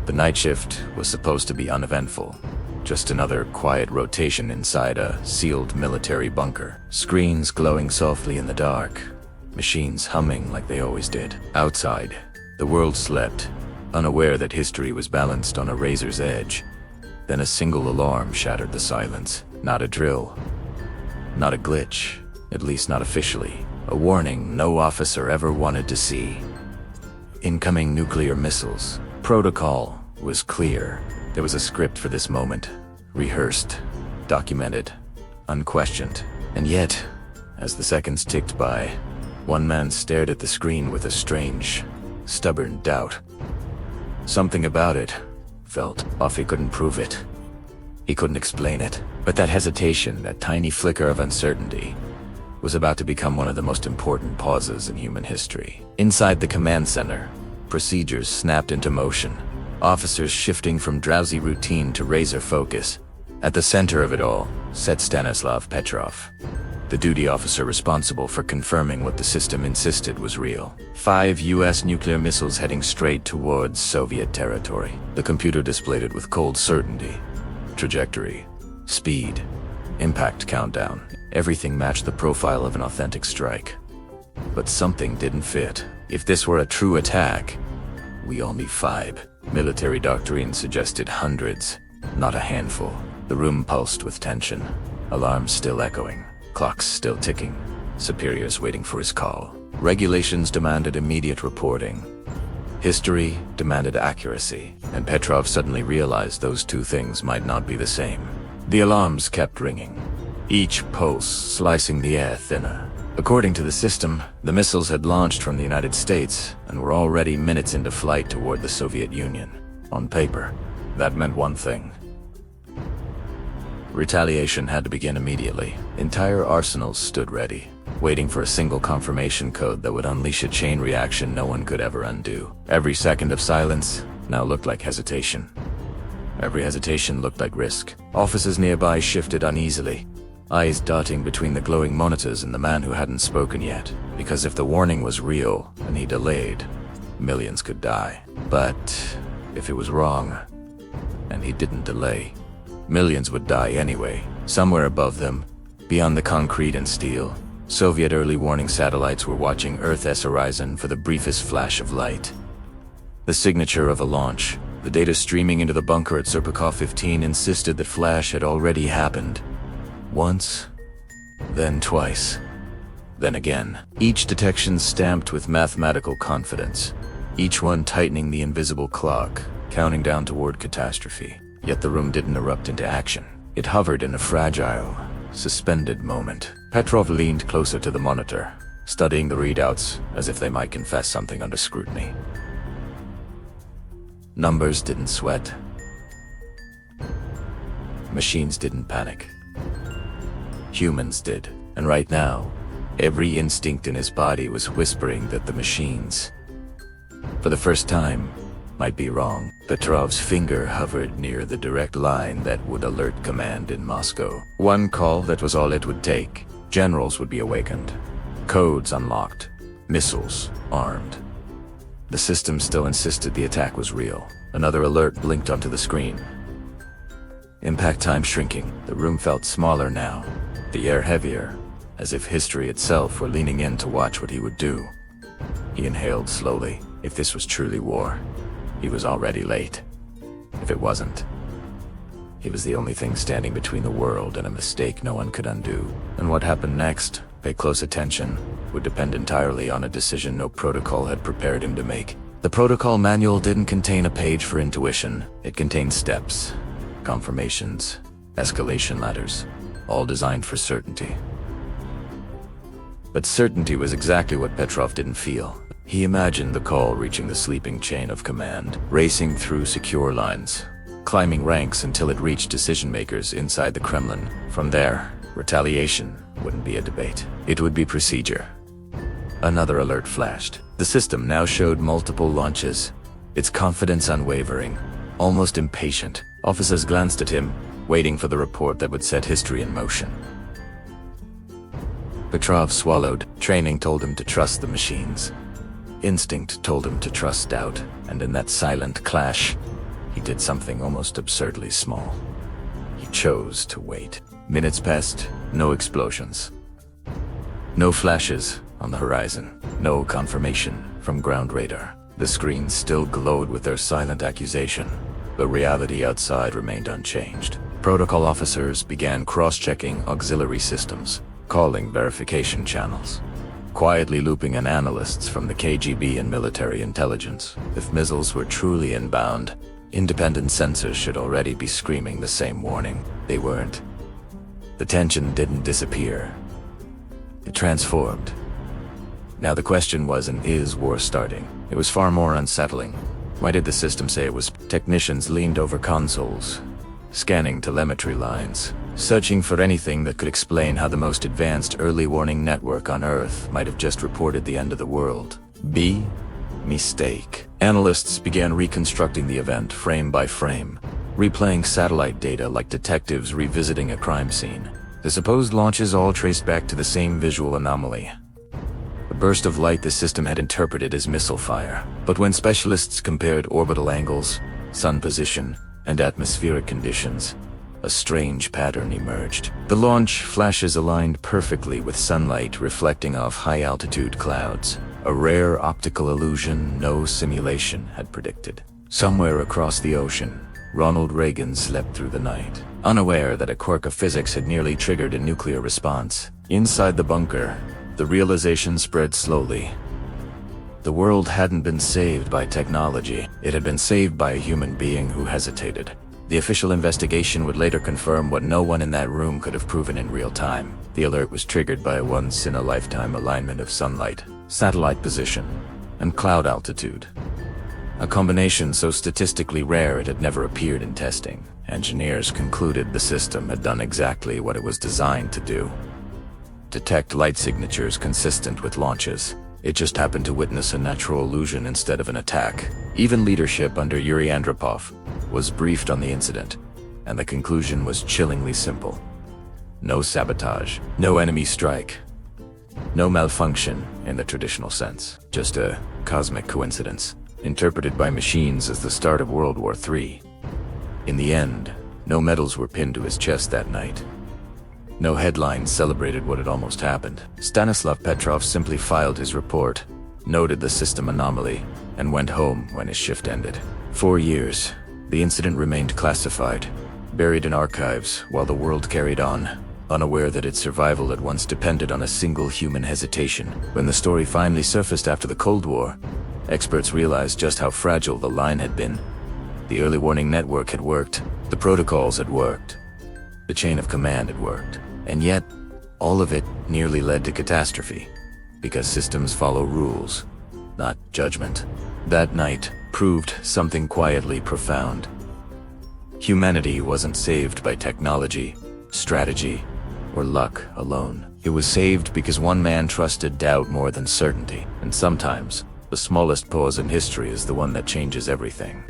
The night shift was supposed to be uneventful. Just another quiet rotation inside a sealed military bunker. Screens glowing softly in the dark. Machines humming like they always did. Outside, the world slept, unaware that history was balanced on a razor's edge. Then a single alarm shattered the silence. Not a drill. Not a glitch. At least not officially. A warning no officer ever wanted to see. Incoming nuclear missiles. Protocol was clear. There was a script for this moment. Rehearsed. Documented. Unquestioned. And yet, as the seconds ticked by, one man stared at the screen with a strange, stubborn doubt. Something about it felt off. He couldn't prove it. He couldn't explain it. But that hesitation, that tiny flicker of uncertainty, was about to become one of the most important pauses in human history. Inside the command center, procedures snapped into motion. Officers shifting from drowsy routine to razor focus. At the center of it all sat Stanislav Petrov, the duty officer responsible for confirming what the system insisted was real. 5 US nuclear missiles heading straight towards Soviet territory. The computer displayed it with cold certainty. Trajectory, speed, impact countdown. Everything matched the profile of an authentic strike. But something didn't fit. If this were a true attack, we only 5. Military doctrine suggested hundreds, not a handful. The room pulsed with tension. Alarms still echoing. Clocks still ticking. Superiors waiting for his call. Regulations demanded immediate reporting. History demanded accuracy. And Petrov suddenly realized those two things might not be the same. The alarms kept ringing, each pulse slicing the air thinner. According to the system, the missiles had launched from the United States and were already minutes into flight toward the Soviet Union. On paper, that meant one thing. Retaliation had to begin immediately. Entire arsenals stood ready, waiting for a single confirmation code that would unleash a chain reaction no one could ever undo. Every second of silence now looked like hesitation. Every hesitation looked like risk. Officers nearby shifted uneasily, eyes darting between the glowing monitors and the man who hadn't spoken yet. Because if the warning was real and he delayed, millions could die. But if it was wrong, and he didn't delay, millions would die anyway. Somewhere above them, beyond the concrete and steel, Soviet early warning satellites were watching Earth's horizon for the briefest flash of light. The signature of a launch. The data streaming into the bunker at Serpukhov 15 insisted that flash had already happened. Once, then twice, then again. Each detection stamped with mathematical confidence, each one tightening the invisible clock, counting down toward catastrophe. Yet the room didn't erupt into action. It hovered in a fragile, suspended moment. Petrov leaned closer to the monitor, studying the readouts as if they might confess something under scrutiny. Numbers didn't sweat. Machines didn't panic. Humans did. And right now, every instinct in his body was whispering that the machines, for the first time, might be wrong. Petrov's finger hovered near the direct line that would alert command in Moscow. One call, that was all it would take. Generals would be awakened. Codes unlocked. Missiles armed. The system still insisted the attack was real. Another alert blinked onto the screen. Impact time shrinking. The room felt smaller now, the air heavier, as if history itself were leaning in to watch what he would do. He inhaled slowly. If this was truly war, he was already late. If it wasn't, he was the only thing standing between the world and a mistake no one could undo. And what happened next, pay close attention, would depend entirely on a decision no protocol had prepared him to make. The protocol manual didn't contain a page for intuition. It contained steps, confirmations, escalation ladders, all designed for certainty. But certainty was exactly what Petrov didn't feel. He imagined the call reaching the sleeping chain of command, racing through secure lines, climbing ranks until it reached decision-makers inside the Kremlin. From there, retaliation wouldn't be a debate. It would be procedure. Another alert flashed. The system now showed multiple launches, its confidence unwavering, almost impatient. Officers glanced at him, waiting for the report that would set history in motion. Petrov swallowed. Training told him to trust the machines. Instinct told him to trust doubt, and in that silent clash, he did something almost absurdly small. He chose to wait. Minutes passed, no explosions. No flashes on the horizon, no confirmation from ground radar. The screens still glowed with their silent accusation, but reality outside remained unchanged. Protocol officers began cross-checking auxiliary systems, calling verification channels, quietly looping in analysts from the KGB and military intelligence. If missiles were truly inbound, independent sensors should already be screaming the same warning. They weren't. The tension didn't disappear. It transformed. Now the question was, and is war starting? It was far more unsettling. Why did the system say it was? Technicians leaned over consoles, scanning telemetry lines, searching for anything that could explain how the most advanced early warning network on Earth might have just reported the end of the world. Mistake. Analysts began reconstructing the event frame by frame, replaying satellite data like detectives revisiting a crime scene. The supposed launches all traced back to the same visual anomaly. A burst of light the system had interpreted as missile fire. But when specialists compared orbital angles, sun position, and atmospheric conditions, a strange pattern emerged. The launch flashes aligned perfectly with sunlight reflecting off high-altitude clouds, a rare optical illusion no simulation had predicted. Somewhere across the ocean, Ronald Reagan slept through the night, unaware that a quirk of physics had nearly triggered a nuclear response. Inside the bunker, the realization spread slowly. The world hadn't been saved by technology. It had been saved by a human being who hesitated. The official investigation would later confirm what no one in that room could have proven in real time. The alert was triggered by a once-in-a-lifetime alignment of sunlight, satellite position, and cloud altitude. A combination so statistically rare it had never appeared in testing. Engineers concluded the system had done exactly what it was designed to do: detect light signatures consistent with launches. It just happened to witness a natural illusion instead of an attack. Even leadership under Yuri Andropov was briefed on the incident, and the conclusion was chillingly simple. No sabotage, no enemy strike, no malfunction in the traditional sense. Just a cosmic coincidence, interpreted by machines as the start of World War III. In the end, no medals were pinned to his chest that night. No headlines celebrated what had almost happened. Stanislav Petrov simply filed his report, noted the system anomaly, and went home when his shift ended. 4 years, the incident remained classified, buried in archives while the world carried on, unaware that its survival had once depended on a single human hesitation. When the story finally surfaced after the Cold War, experts realized just how fragile the line had been. The early warning network had worked, the protocols had worked, the chain of command had worked. And yet, all of it nearly led to catastrophe, because systems follow rules, not judgment. That night proved something quietly profound. Humanity wasn't saved by technology, strategy, or luck alone. It was saved because one man trusted doubt more than certainty. And sometimes, the smallest pause in history is the one that changes everything.